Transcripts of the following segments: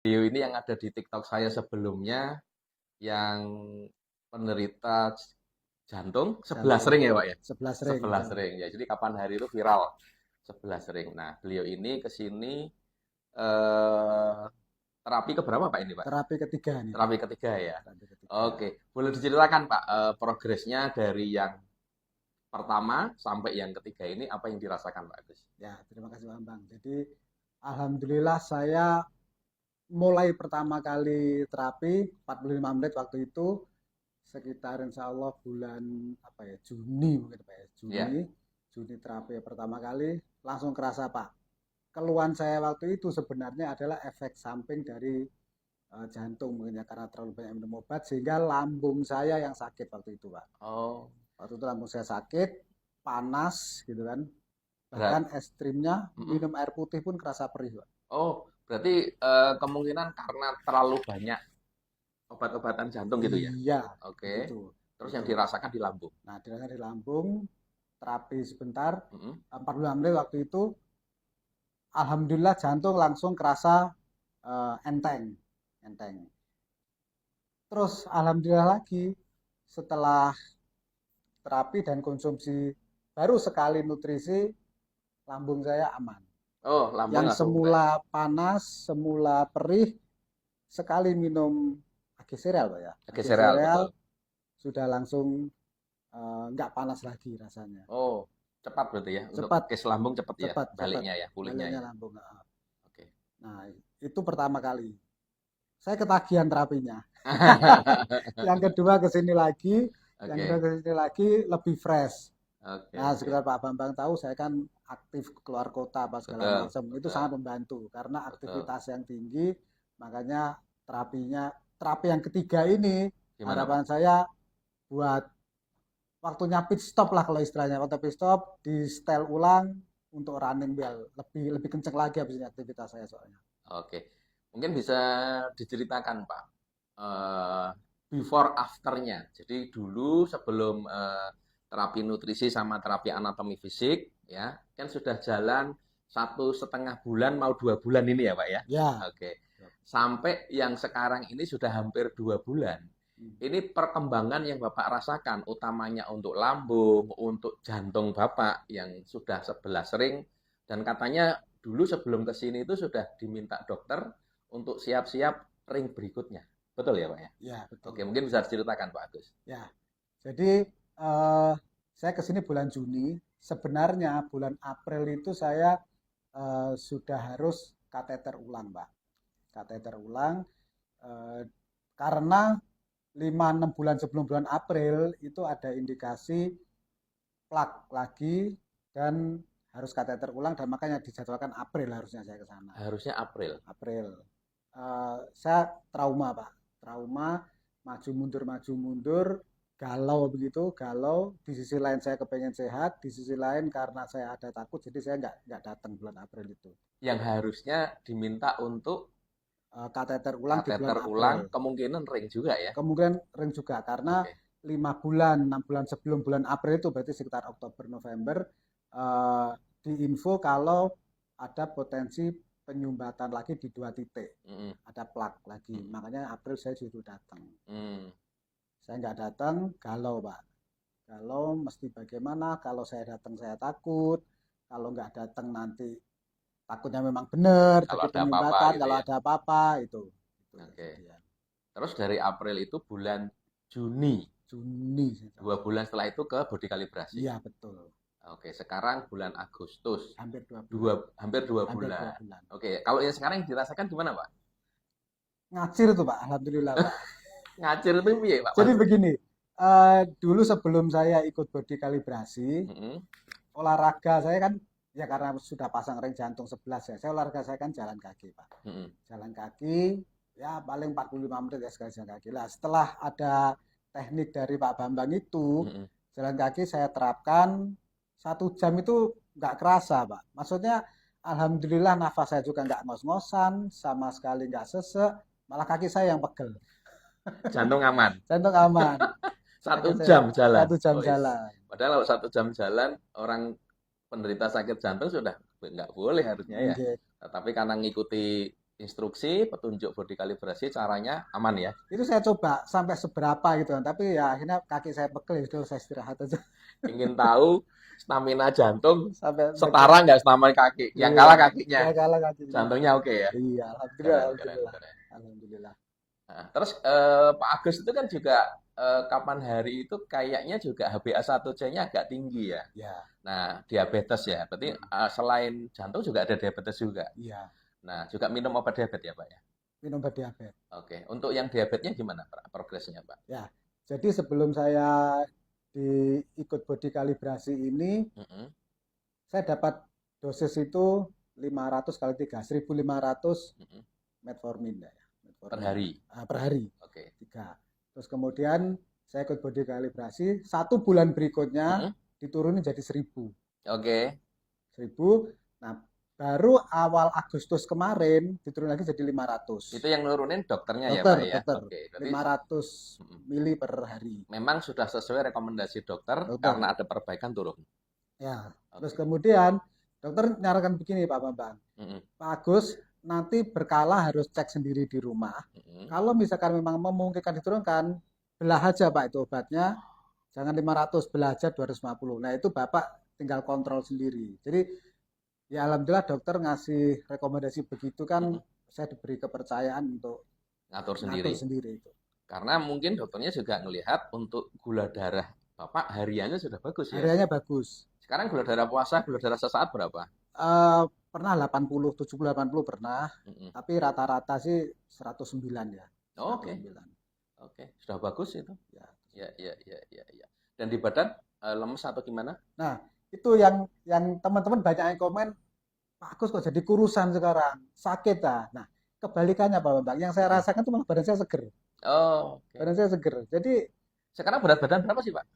Beliau ini yang ada di TikTok saya sebelumnya yang penderita jantung sebelah Jantung sering ya Pak ya? 11 ring Sebelah betul. sering ya. Jadi kapan hari itu viral sebelah sering. Nah, beliau ini ke sini eh, terapi keberapa Pak ini Pak? Terapi ketiga nih Pak. Terapi ketiga ya. Terapi ketiga. Oke, boleh diceritakan Pak progresnya dari yang pertama sampai yang ketiga ini apa yang dirasakan Pak Agus? Ya, terima kasih Pak Bambang. Jadi alhamdulillah saya mulai pertama kali terapi 45 menit waktu itu sekitar insya Allah bulan apa ya Juni mungkin Pak ya Ya, Juni terapi pertama kali langsung kerasa Pak. Keluhan saya waktu itu sebenarnya adalah efek samping dari jantung mungkin ya karena terlalu banyak minum obat sehingga lambung saya yang sakit waktu itu Pak. oh, Waktu itu lambung saya sakit, panas gitu kan. Bahkan berat. ekstrimnya Mm-mm. minum air putih pun kerasa perih Pak. Oh, berarti kemungkinan karena terlalu banyak obat-obatan jantung gitu ya? Iya, Oke. begitu. Terus yang Begitu. dirasakan di lambung. Nah, dirasakan di lambung, terapi sebentar, Mm-mm. 45 menit waktu itu, alhamdulillah jantung langsung kerasa enteng, enteng. Terus alhamdulillah lagi setelah terapi dan konsumsi baru sekali nutrisi, lambung saya aman. Oh, lambung Yang langsung semula baik. panas, semula perih, sekali minum agi sereal, Pak ya. Oke, Agi sereal sereal betul. sudah langsung nggak panas lagi rasanya. Oh, cepat berarti ya untuk Cepat, case lambung cepat ya cepat, cepat. baliknya ya, pulihnya Baliknya ya. lambung. Oke. Nah, itu pertama kali. Saya ketagihan terapinya. Yang kedua ke sini lagi, yang kedua Oke. ke sini lagi lebih fresh. Oke, Nah, oke. sekitar Pak Bambang tahu saya kan aktif keluar kota apa segala Betul, macam. Itu betul, sangat membantu karena betul. aktivitas yang tinggi, makanya terapi yang ketiga ini Gimana, harapan Pak? saya buat waktunya pit stop lah kalau istilahnya. Waktu pit stop di setel ulang untuk running biar lebih lebih kenceng lagi habis ini aktivitas saya soalnya. Oke. Mungkin bisa diceritakan, Pak, eh, before afternya. Jadi dulu sebelum terapi nutrisi sama terapi anatomi fisik, ya, kan sudah jalan 1,5 bulan mau 2 bulan ini ya, Pak ya. Ya. Oke. Sampai yang sekarang ini sudah hampir 2 bulan. Hmm. Ini perkembangan yang Bapak rasakan, utamanya untuk lambung, untuk jantung Bapak yang sudah sebelah sering, dan katanya dulu sebelum ke sini itu sudah diminta dokter untuk siap-siap ring berikutnya. Betul ya, Pak ya? Ya, Oke, betul. mungkin bisa diceritakan, Pak Agus. Ya. Jadi saya ke sini bulan Juni. Sebenarnya bulan April itu saya sudah harus kateter ulang, Pak. Kateter ulang eh, karena 5-6 bulan sebelum bulan April itu ada indikasi plak lagi dan harus kateter ulang dan makanya dijadwalkan April harusnya saya ke sana. Harusnya April. April. Saya trauma Pak, trauma maju mundur, galau begitu, galau. Di sisi lain saya kepengen sehat, di sisi lain karena saya ada takut, jadi saya nggak datang bulan April itu. Yang harusnya diminta untuk Kateter ulang di bulan kateter April. ulang, kemungkinan ring juga ya. Kemungkinan ring juga karena Oke. 5 bulan, 6 bulan sebelum bulan April itu berarti sekitar Oktober November eh, diinfo kalau ada potensi penyumbatan lagi di 2 titik, Mm-mm. ada plak lagi. Mm-mm. Makanya April saya justru datang. Mm. Saya nggak datang, galau Pak. Galau mesti bagaimana? Kalau saya datang saya takut. Kalau nggak datang nanti takutnya memang benar Kalau jadi ada apa-apa penyumbatan. gitu Kalau ya. ada apa-apa itu Oke. kejadian. Terus dari April itu bulan Juni. Juni. 2 bulan setelah itu ke body kalibrasi. Iya betul. Oke, sekarang bulan Agustus. Hampir 2 bulan. Hampir dua Hampir dua bulan. bulan. Oke, kalau yang sekarang yang dirasakan gimana, Pak? Ngacir tuh Pak, alhamdulillah Pak. Ngacir itu piye, Pak? Jadi begini, dulu sebelum saya ikut body kalibrasi, Mm-mm. olahraga saya kan ya karena sudah pasang ring jantung 11 ya, saya olahraga saya kan jalan kaki Pak. Mm-mm. Jalan kaki ya paling 45 menit ya sekali jalan kaki. Lah setelah ada teknik dari Pak Bambang itu, Mm-mm. jalan kaki saya terapkan 1 jam itu nggak kerasa Pak. Maksudnya alhamdulillah nafas saya juga nggak ngos-ngosan, sama sekali nggak sesek, malah kaki saya yang pegel. Jantung aman. Jantung aman. Satu Kaki saya jam jalan. 1 jam Oh, jalan. padahal kalau 1 jam jalan, orang penderita sakit jantung sudah nggak boleh harusnya ya. Nggih. Nah, tapi karena ngikuti instruksi, petunjuk body kalibrasi, caranya aman ya. Itu saya coba sampai seberapa gitu kan. Tapi ya akhirnya kaki saya pegel, itu saya istirahat aja. Ingin tahu stamina jantung Sampai setara nggak stamina kaki? Yang iya, kalah kakinya, ya kalah kakinya. jantungnya oke ya. Iya, alhamdulillah, Keren, keren, alhamdulillah. keren. Alhamdulillah. Nah, terus Pak Agus itu kan juga kapan hari itu kayaknya juga HbA1c-nya agak tinggi ya. Ya, Nah, diabetes ya. Berarti selain jantung juga ada diabetes juga. iya. Nah, juga minum obat diabetes ya, Pak ya. Minum obat diabetes. Oke, untuk yang diabetesnya gimana progresnya, Pak? Ya, jadi sebelum saya ikut body kalibrasi ini, Mm-mm, saya dapat dosis itu 500 kali 3, 1.500 mm-mm. metformin ya. Per Metformin. hari. Per hari, Oke. 3. Terus kemudian saya ikut body kalibrasi, 1 bulan berikutnya Mm-mm. diturunin jadi 1.000. Oke. 1.000. Nah, baru awal Agustus kemarin diturun lagi jadi 500. Itu yang nurunin dokternya ya, Dokter, Pak ya. dokter. Oke, berarti 500 mili per hari. memang sudah sesuai rekomendasi dokter Dokter. karena ada perbaikan turun. Ya, terus Oke. kemudian dokter nyarakan begini Pak Bambang. Mm-mm, Pak Agus, nanti berkala harus cek sendiri di rumah. mm-mm. Kalau misalkan memang memungkinkan diturunkan, belah aja Pak itu obatnya. Jangan 500, belah aja 250. Nah, itu Bapak tinggal kontrol sendiri. Jadi, ya alhamdulillah dokter ngasih rekomendasi begitu kan, saya diberi kepercayaan untuk Ngatur ngatur sendiri. sendiri itu. Karena mungkin dokternya juga ngelihat untuk gula darah Bapak hariannya sudah bagus ya. Hariannya bagus. Sekarang gula darah puasa, gula darah sesaat berapa? Pernah 80, 70, 80 pernah. Mm-mm. Tapi rata-rata sih 109 ya. Oke. 109. Oke, sudah bagus itu. Ya. Ya. Dan di badan lemes atau gimana? Nah, itu yang teman-teman banyak yang komen, Pak Agus kok jadi kurusan sekarang, sakit ah. Nah, kebalikannya Pak Bambang, yang saya rasakan itu malah badan saya seger. Oh, oke. Badan saya seger. Jadi Sekarang berat badan berapa sih, Pak?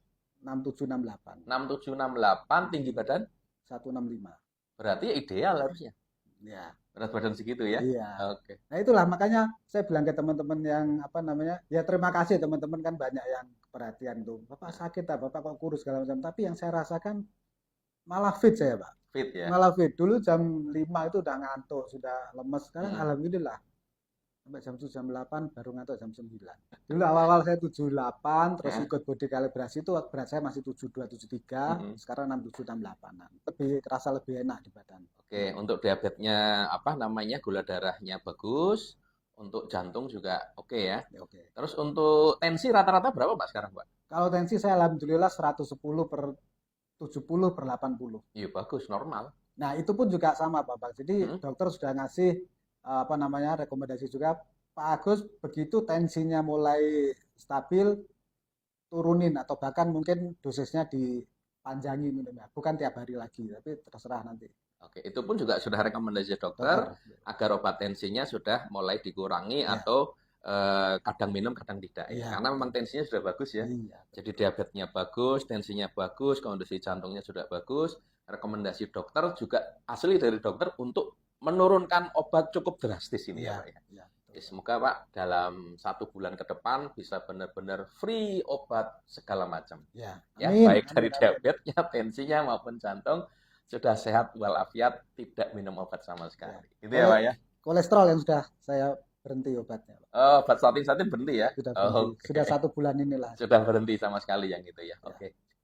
67, 68, 67, 68, tinggi badan 165. berarti ideal harusnya. Ya, Berat badan segitu ya. iya. Oke. Nah, itulah makanya saya bilang ke teman-teman yang apa namanya, ya terima kasih teman-teman kan banyak yang perhatian tuh. Bapak sakit ah, Bapak kok kurus segala macam. Tapi yang saya rasakan malah fit saya, Pak. Fit ya. Malah fit. Dulu jam 5 itu udah ngantuk, sudah lemes. Sekarang alhamdulillah sampai jam 7, jam 8 baru ngantuk jam 9. Dulu awal-awal saya 78, terus ikut body kalibrasi itu berat saya masih 72, 73, sekarang 67, 68. Lebih kerasa lebih enak di badan. Oke, untuk diabetesnya apa namanya gula darahnya bagus, untuk jantung juga oke ya. Oke. Terus untuk tensi rata-rata berapa Pak sekarang, Pak? Kalau tensi saya alhamdulillah 110 per 70 per 80. Iya bagus, normal. Nah, itu pun juga sama Pak Bang. Jadi dokter sudah ngasih apa namanya rekomendasi juga, Pak Agus begitu tensinya mulai stabil turunin atau bahkan mungkin dosisnya dipanjangi minumnya, bukan tiap hari lagi, tapi terserah nanti. Oke, itu pun juga sudah rekomendasi dokter agar obat tensinya sudah mulai dikurangi atau kadang minum, kadang tidak ya. Karena memang tensinya sudah bagus ya. Jadi diabetesnya bagus, tensinya bagus, kondisi jantungnya sudah bagus. Rekomendasi dokter juga asli dari dokter untuk menurunkan obat cukup drastis ini ya Pak ya. Semoga Pak dalam 1 bulan ke depan bisa benar-benar free obat segala macam. Ya, baik dari diabetesnya, tensinya maupun jantung sudah sehat walafiat, tidak minum obat sama sekali. Gitu ya Pak ya. Kolesterol yang sudah saya berhenti obatnya. Oh, obat statin ya? Sudah berhenti. Sudah 1 bulan inilah. Sudah berhenti sama sekali yang itu ya.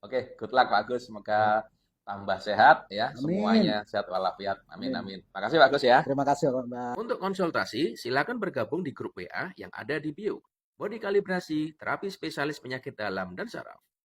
Oke, good luck Pak Agus. Semoga tambah sehat ya. Amin. Semuanya sehat walafiat. Amin. Makasih Pak Agus ya. Terima kasih Pak. Untuk konsultasi, silakan bergabung di grup WA yang ada di bio. Body kalibrasi, terapi spesialis penyakit dalam dan saraf.